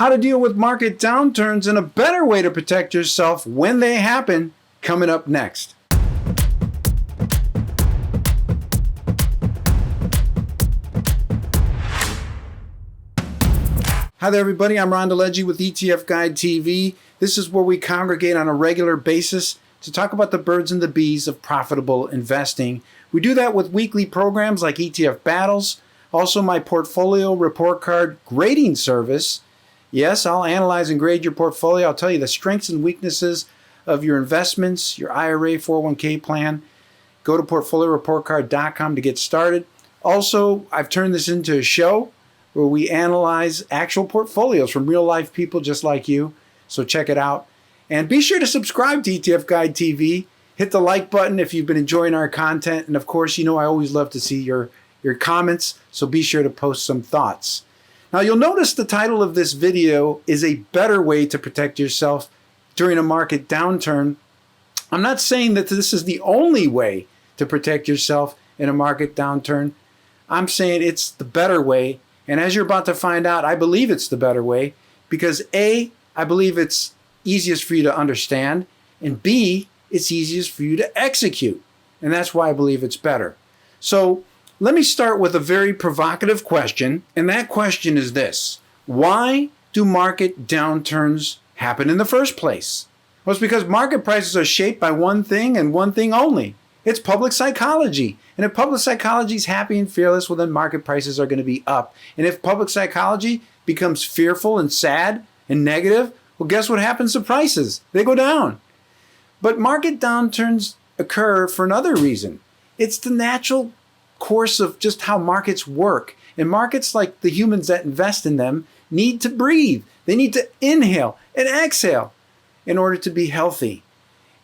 how to deal with market downturns, and a better way to protect yourself when they happen, coming up next. Hi there, everybody. I'm DeLegge with ETFguide TV. This is where we congregate on a regular basis to talk about the birds and the bees of profitable investing. We do that with weekly programs like ETF Battles, also my portfolio report card grading service. Yes, I'll analyze and grade your portfolio. I'll tell you the strengths and weaknesses of your investments, your IRA, 401k plan. Go to portfolioreportcard.com to get started. Also, I've turned this into a show where we analyze actual portfolios from real life people just like you. So check it out. And be sure to subscribe to ETFguide TV. Hit the like button if you've been enjoying our content. And of course, you know I always love to see your comments, so be sure to post some thoughts. Now you'll notice the title of this video is a better way to protect yourself during a market downturn. I'm not saying that this is the only way to protect yourself in a market downturn. I'm saying it's the better way. And as you're about to find out, I believe it's the better way because A, I believe it's easiest for you to understand, and B, it's easiest for you to execute. And that's why I believe it's better. So let me start with a very provocative question, and that question is this: why do market downturns happen in the first place? Well, it's because market prices are shaped by one thing and one thing only. It's public psychology. And if public psychology is happy and fearless, well, then market prices are going to be up. And if public psychology becomes fearful and sad and negative, well, guess what happens to prices? They go down. But market downturns occur for another reason. It's the natural course of just how markets work. And markets, like the humans that invest in them, need to breathe. They need to inhale and exhale in order to be healthy.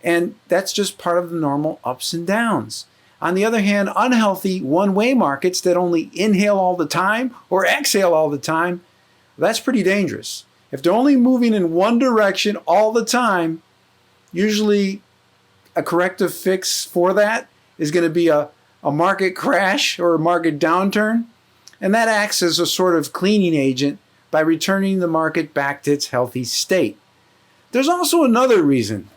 And that's just part of the normal ups and downs. On the other hand, unhealthy one-way markets that only inhale all the time or exhale all the time, that's pretty dangerous. If they're only moving in one direction all the time, usually a corrective fix for that is going to be a market crash or a market downturn. And that acts as a sort of cleaning agent by returning the market back to its healthy state. There's also another reason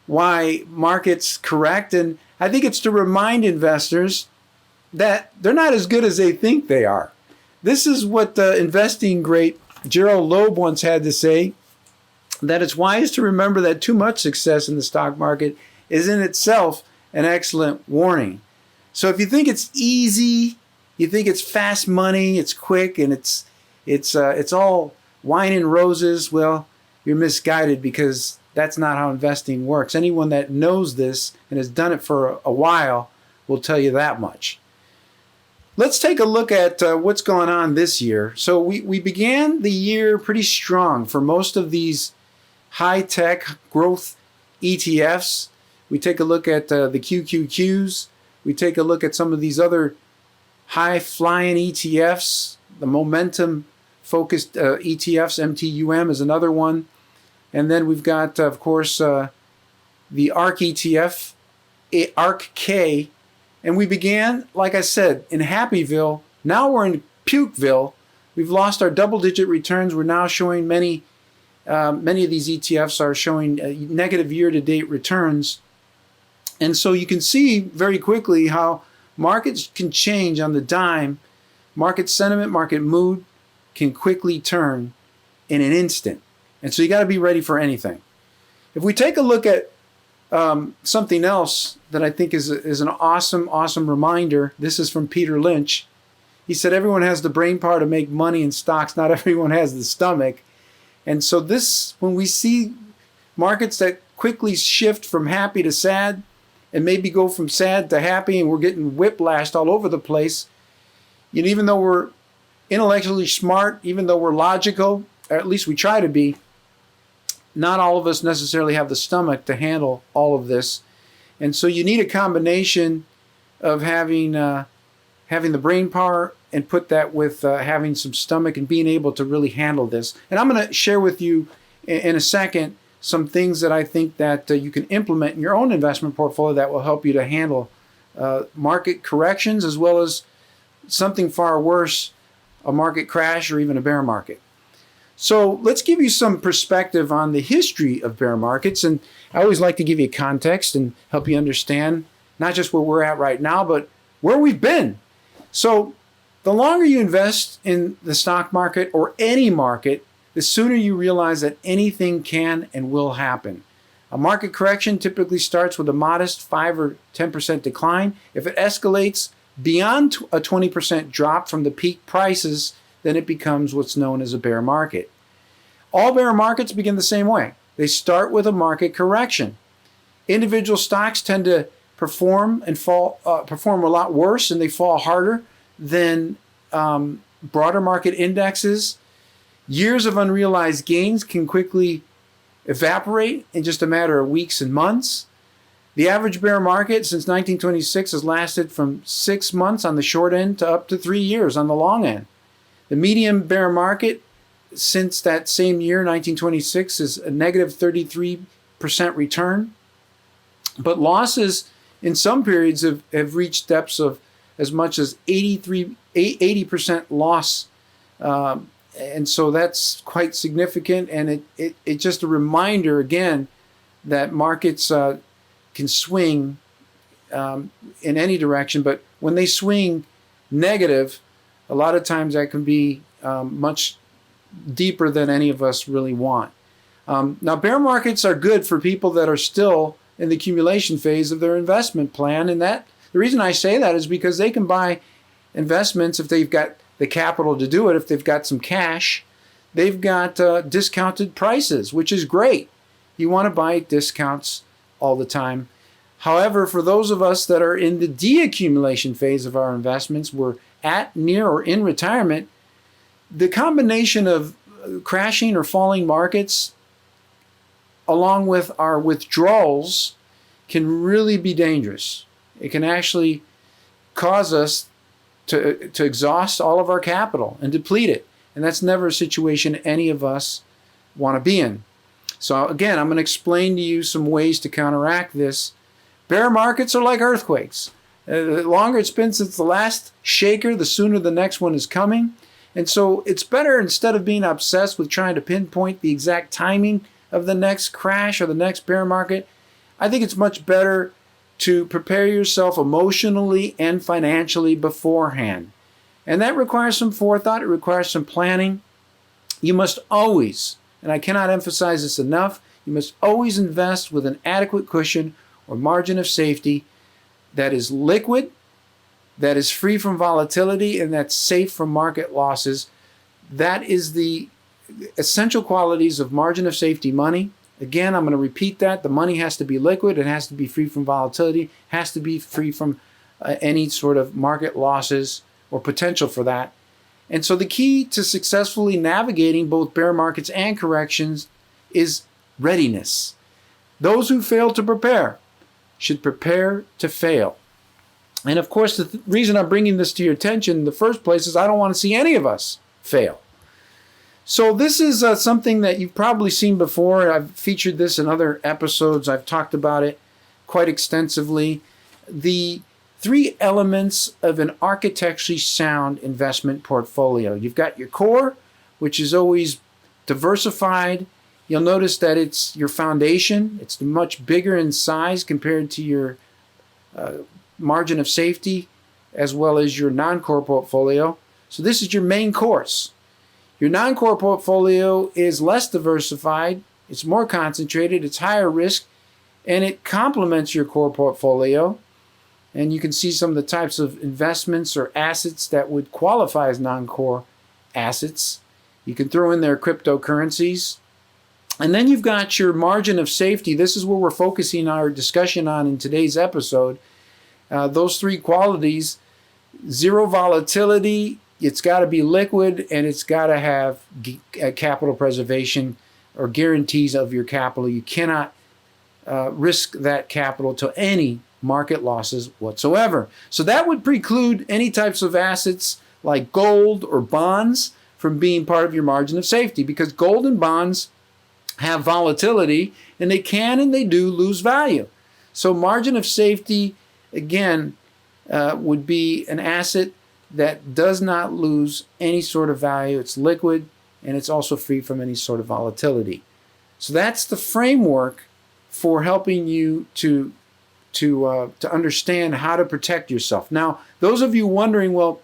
why markets correct, and I think it's to remind investors that they're not as good as they think they are. This is what the investing great Gerald Loeb once had to say, that it's wise to remember that too much success in the stock market is in itself an excellent warning. So if you think it's easy, you think it's fast money, it's quick, and it's all wine and roses, well, you're misguided, because that's not how investing works. Anyone that knows this and has done it for a while will tell you that much. Let's take a look at what's going on this year. So we began the year pretty strong for most of these high-tech growth ETFs. We take a look at the QQQs. We take a look at some of these other high-flying ETFs. The momentum-focused ETFs, MTUM is another one. And then we've got, of course, the ARK ETF, ARK-K. And we began, like I said, in HAPPY-VILLE. Now we're in PUKE-VILLE. We've lost our double-digit returns. We're now showing many of these ETFs are showing negative year-to-date returns. And so you can see very quickly how markets can change on the dime. Market sentiment, market mood can quickly turn in an instant. And so you got to be ready for anything. If we take a look at something else that I think is an awesome reminder, this is from Peter Lynch. He said, everyone has the brain power to make money in stocks, not everyone has the stomach. And so this, when we see markets that quickly shift from happy to sad, and maybe go from sad to happy, and we're getting whiplashed all over the place, and even though we're intellectually smart, even though we're logical, or at least we try to be, not all of us necessarily have the stomach to handle all of this. And so you need a combination of having the brain power and put that with having some stomach and being able to really handle this. And I'm going to share with you in a second some things that I think that you can implement in your own investment portfolio that will help you to handle market corrections, as well as something far worse, a market crash or even a bear market. So let's give you some perspective on the history of bear markets. And I always like to give you context and help you understand not just where we're at right now, but where we've been. So the longer you invest in the stock market or any market, the sooner you realize that anything can and will happen. A market correction typically starts with a modest 5 or 10% decline. If it escalates beyond a 20% drop from the peak prices, then it becomes what's known as a bear market. All bear markets begin the same way. They start with a market correction. Individual stocks tend to perform a lot worse, and they fall harder than broader market indexes. Years of unrealized gains can quickly evaporate in just a matter of weeks and months. The average bear market since 1926 has lasted from 6 months on the short end to up to 3 years on the long end. The median bear market since that same year, 1926, is a negative 33% return. But losses in some periods have reached depths of as much as 80% loss. And so that's quite significant. And it's just a reminder, again, that markets can swing in any direction. But when they swing negative, a lot of times that can be much deeper than any of us really want. Now, bear markets are good for people that are still in the accumulation phase of their investment plan. And the reason I say that is because they can buy investments if they've got the capital to do it. If they've got some cash, they've got discounted prices, which is great. You want to buy discounts all the time. However, for those of us that are in the deaccumulation phase of our investments, we're at, near, or in retirement, the combination of crashing or falling markets along with our withdrawals can really be dangerous. It can actually cause us to exhaust all of our capital and deplete it. And that's never a situation any of us want to be in. So again, I'm going to explain to you some ways to counteract this. Bear markets are like earthquakes. The longer it's been since the last shaker, the sooner the next one is coming. And so it's better, instead of being obsessed with trying to pinpoint the exact timing of the next crash or the next bear market, I think it's much better to prepare yourself emotionally and financially beforehand. And that requires some forethought. It requires some planning. You must always, and I cannot emphasize this enough, you must always invest with an adequate cushion or margin of safety that is liquid, that is free from volatility, and that's safe from market losses. That is the essential qualities of margin of safety money. Again, I'm going to repeat that. The money has to be liquid. It has to be free from volatility. Has to be free from any sort of market losses or potential for that. And so the key to successfully navigating both bear markets and corrections is readiness. Those who fail to prepare should prepare to fail. And of course, the reason I'm bringing this to your attention in the first place is I don't want to see any of us fail. So this is something that you've probably seen before. I've featured this in other episodes. I've talked about it quite extensively. The 3 elements of an architecturally sound investment portfolio. You've got your core, which is always diversified. You'll notice that it's your foundation. It's much bigger in size compared to your margin of safety, as well as your non-core portfolio. So this is your main course. Your non-core portfolio is less diversified, it's more concentrated, it's higher risk, and it complements your core portfolio. And you can see some of the types of investments or assets that would qualify as non-core assets. You can throw in there cryptocurrencies. And then you've got your margin of safety. This is where we're focusing our discussion on in today's episode. Those 3 qualities: zero volatility, it's got to be liquid, and it's got to have capital preservation or guarantees of your capital. You cannot risk that capital to any market losses whatsoever. So that would preclude any types of assets like gold or bonds from being part of your margin of safety, because gold and bonds have volatility, and they can and they do lose value. So margin of safety, again, would be an asset that does not lose any sort of value. It's liquid, and it's also free from any sort of volatility. So that's the framework for helping you to understand how to protect yourself. Now, those of you wondering, well,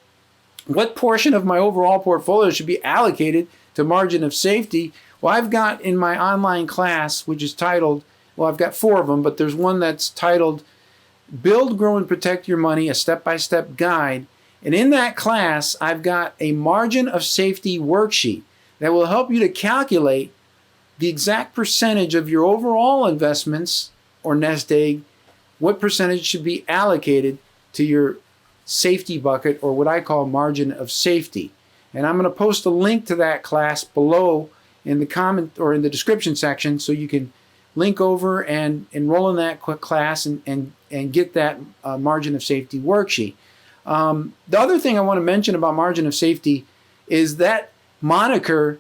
what portion of my overall portfolio should be allocated to margin of safety? Well, I've got in my online class, which is titled, well, I've got 4 of them, but there's one that's titled Build, Grow, and Protect Your Money, a step-by-step guide. And in that class, I've got a margin of safety worksheet that will help you to calculate the exact percentage of your overall investments or nest egg, what percentage should be allocated to your safety bucket, or what I call margin of safety. And I'm going to post a link to that class below in the comment or in the description section, so you can link over and enroll in that quick class and get that margin of safety worksheet. The other thing I want to mention about margin of safety is that moniker,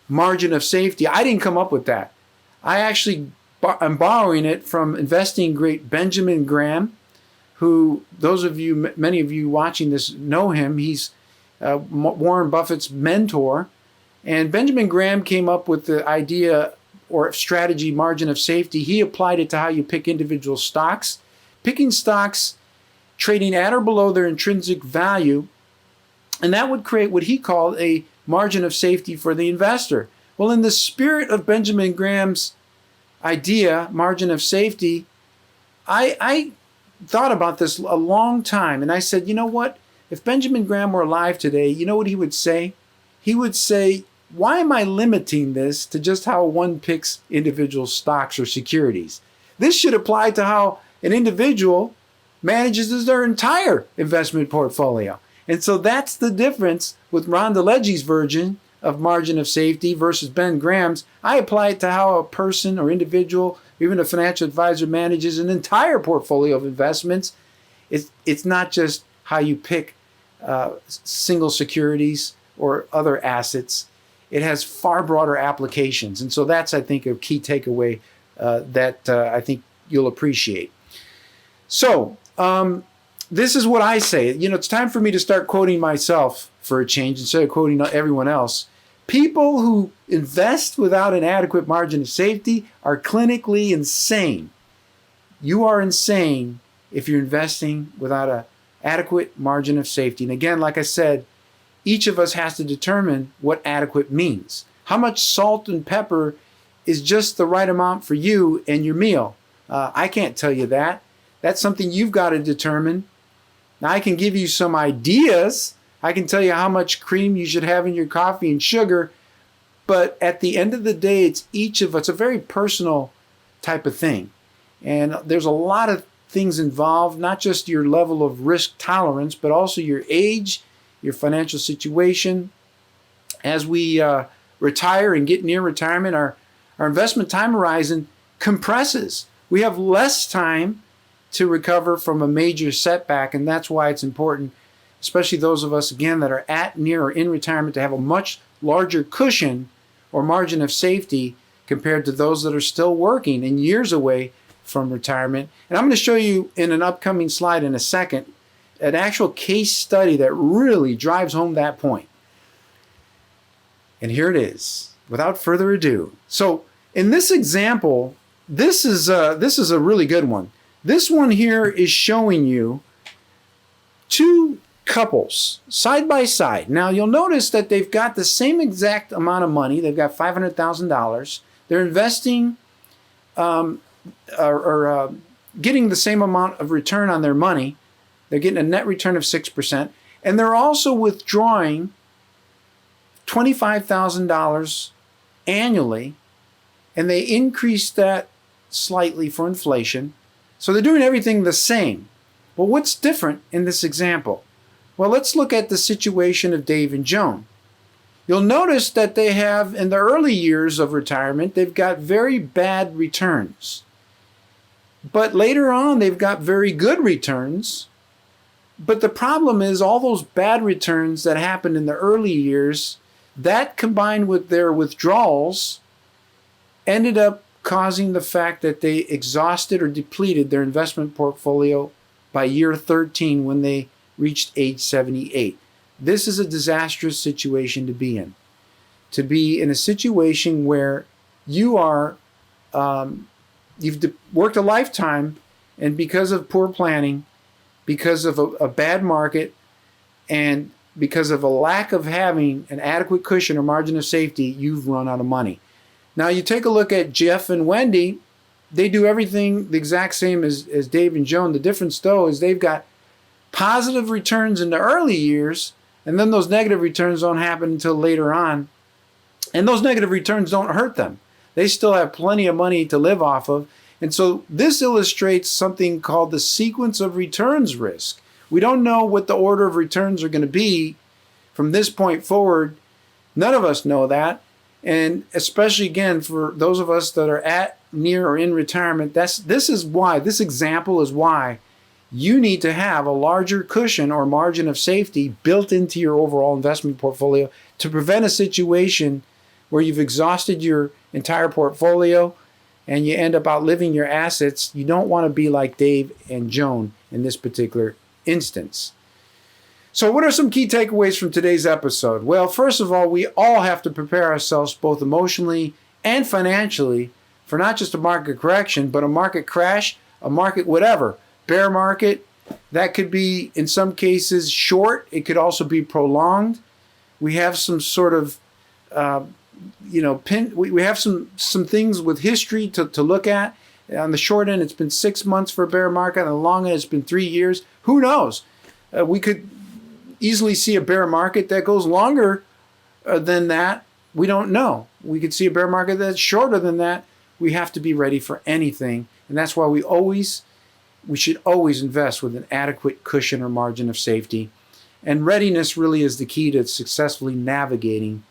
margin of safety, I didn't come up with that. I actually am borrowing it from investing great Benjamin Graham, who those of you, many of you watching this know him. He's Warren Buffett's mentor. And Benjamin Graham came up with the idea or strategy, margin of safety. He applied it to how you pick individual stocks. Picking stocks trading at or below their intrinsic value, and that would create what he called a margin of safety for the investor. Well, in the spirit of Benjamin Graham's idea, margin of safety, I thought about this a long time, and I said, you know what? If Benjamin Graham were alive today, you know what he would say? He would say, why am I limiting this to just how one picks individual stocks or securities? This should apply to how an individual manages their entire investment portfolio. And so that's the difference with Ron DeLegge's version of margin of safety versus Ben Graham's. I apply it to how a person or individual, even a financial advisor, manages an entire portfolio of investments. It's not just how you pick single securities or other assets. It has far broader applications. And so that's, I think, a key takeaway that I think you'll appreciate. So this is what I say. You know, it's time for me to start quoting myself for a change instead of quoting everyone else. People who invest without an adequate margin of safety are clinically insane. You are insane if you're investing without an adequate margin of safety. And again, like I said, each of us has to determine what adequate means. How much salt and pepper is just the right amount for you and your meal? I can't tell you that. That's something you've got to determine. Now, I can give you some ideas. I can tell you how much cream you should have in your coffee and sugar. But at the end of the day, it's each of us. It's a very personal type of thing. And there's a lot of things involved, not just your level of risk tolerance, but also your age, your financial situation. As we retire and get near retirement, our investment time horizon compresses. We have less time to recover from a major setback, and that's why it's important, especially those of us, again, that are at, near, or in retirement, to have a much larger cushion or margin of safety compared to those that are still working and years away from retirement. And I'm going to show you in an upcoming slide in a second an actual case study that really drives home that point. And here it is, without further ado. So in this example, this is a really good one. This one here is showing you two couples side by side. Now you'll notice that they've got the same exact amount of money. They've got $500,000. They're investing getting the same amount of return on their money. They're getting a net return of 6%. And they're also withdrawing $25,000 annually. And they increase that slightly for inflation. So they're doing everything the same. Well, what's different in this example? Well, let's look at the situation of Dave and Joan. You'll notice that they have, in the early years of retirement, they've got very bad returns. But later on, they've got very good returns. But the problem is all those bad returns that happened in the early years, that combined with their withdrawals, ended up causing the fact that they exhausted or depleted their investment portfolio by year 13 when they reached age 78. This is a disastrous situation to be in. to be in a situation where you are, you've worked a lifetime, and because of poor planning, because of a bad market, and because of a lack of having an adequate cushion or margin of safety, you've run out of money. Now you take a look at Jeff and Wendy. They do everything the exact same as Dave and Joan. The difference though is they've got positive returns in the early years, and then those negative returns don't happen until later on. And those negative returns don't hurt them. They still have plenty of money to live off of. And so this illustrates something called the sequence of returns risk. We don't know what the order of returns are going to be from this point forward. None of us know that. And especially, again, for those of us that are at, near, or in retirement, this example is why you need to have a larger cushion or margin of safety built into your overall investment portfolio to prevent a situation where you've exhausted your entire portfolio and you end up outliving your assets. You don't want to be like Dave and Joan in this particular instance. So what are some key takeaways from today's episode? Well, first of all, we all have to prepare ourselves both emotionally and financially for not just a market correction, but a market crash, a market whatever. Bear market, that could be in some cases short. It could also be prolonged. We have some sort of, we have some things with history to look at. On the short end, it's been 6 months for a bear market. On the long end, it's been 3 years. Who knows? We could easily see a bear market that goes longer than that. We don't know. We could see a bear market that's shorter than that. We have to be ready for anything. And that's why we should always invest with an adequate cushion or margin of safety. And readiness really is the key to successfully navigating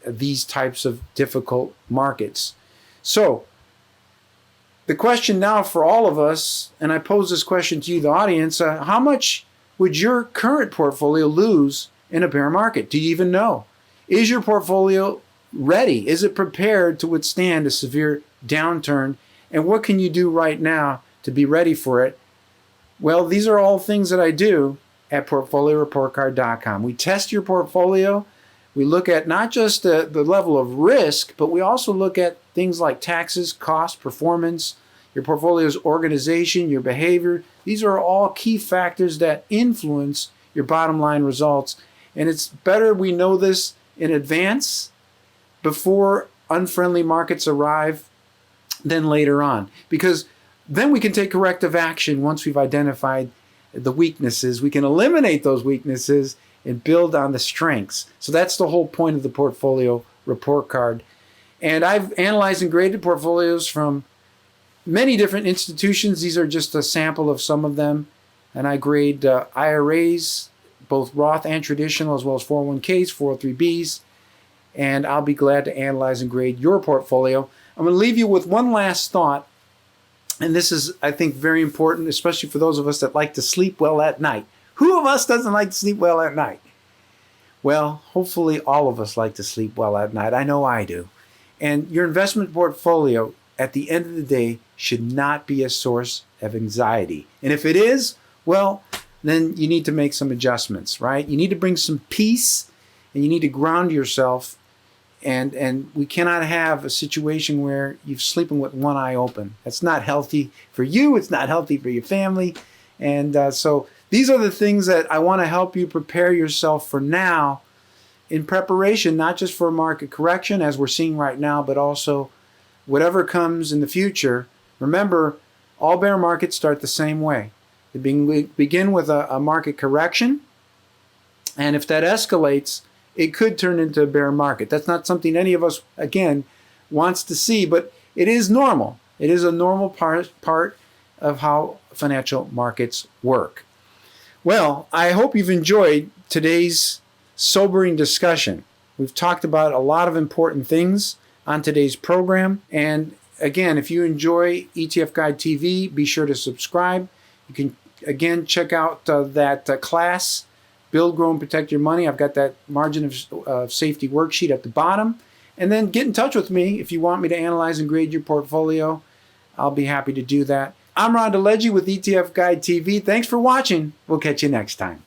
these types of difficult markets. So the question now for all of us, and I pose this question to you, the audience, how much would your current portfolio lose in a bear market? Do you even know? Is your portfolio ready? Is it prepared to withstand a severe downturn? And what can you do right now to be ready for it? Well, these are all things that I do at PortfolioReportCard.com. We test your portfolio. We look at not just the level of risk, but we also look at things like taxes, cost, performance, your portfolio's organization, your behavior. These are all key factors that influence your bottom line results. And it's better we know this in advance before unfriendly markets arrive than later on. Because then we can take corrective action once we've identified the weaknesses. We can eliminate those weaknesses and build on the strengths. So that's the whole point of the portfolio report card. And I've analyzed and graded portfolios from many different institutions. These are just a sample of some of them. And I grade IRAs, both Roth and traditional, as well as 401ks, 403bs. And I'll be glad to analyze and grade your portfolio. I'm going to leave you with one last thought. And this is, I think, very important, especially for those of us that like to sleep well at night. Who of us doesn't like to sleep well at night? Well, hopefully all of us like to sleep well at night. I know I do. And your investment portfolio, at the end of the day, should not be a source of anxiety. And if it is, well, then you need to make some adjustments, right? You need to bring some peace, and you need to ground yourself. And we cannot have a situation where you're sleeping with one eye open. That's not healthy for you. It's not healthy for your family. And so these are the things that I want to help you prepare yourself for now, in preparation, not just for a market correction, as we're seeing right now, but also whatever comes in the future. Remember, all bear markets start the same way. They begin with a market correction, and if that escalates, it could turn into a bear market. That's not something any of us, again, wants to see, but it is normal. It is a normal part of how financial markets work. Well, I hope you've enjoyed today's sobering discussion. We've talked about a lot of important things on today's program. And again, if you enjoy ETF Guide TV, be sure to subscribe. You can, again, check out that class, Build, Grow, and Protect Your Money. I've got that margin of safety worksheet at the bottom. And then get in touch with me if you want me to analyze and grade your portfolio. I'll be happy to do that. I'm DeLegge with ETF Guide TV. Thanks for watching. We'll catch you next time.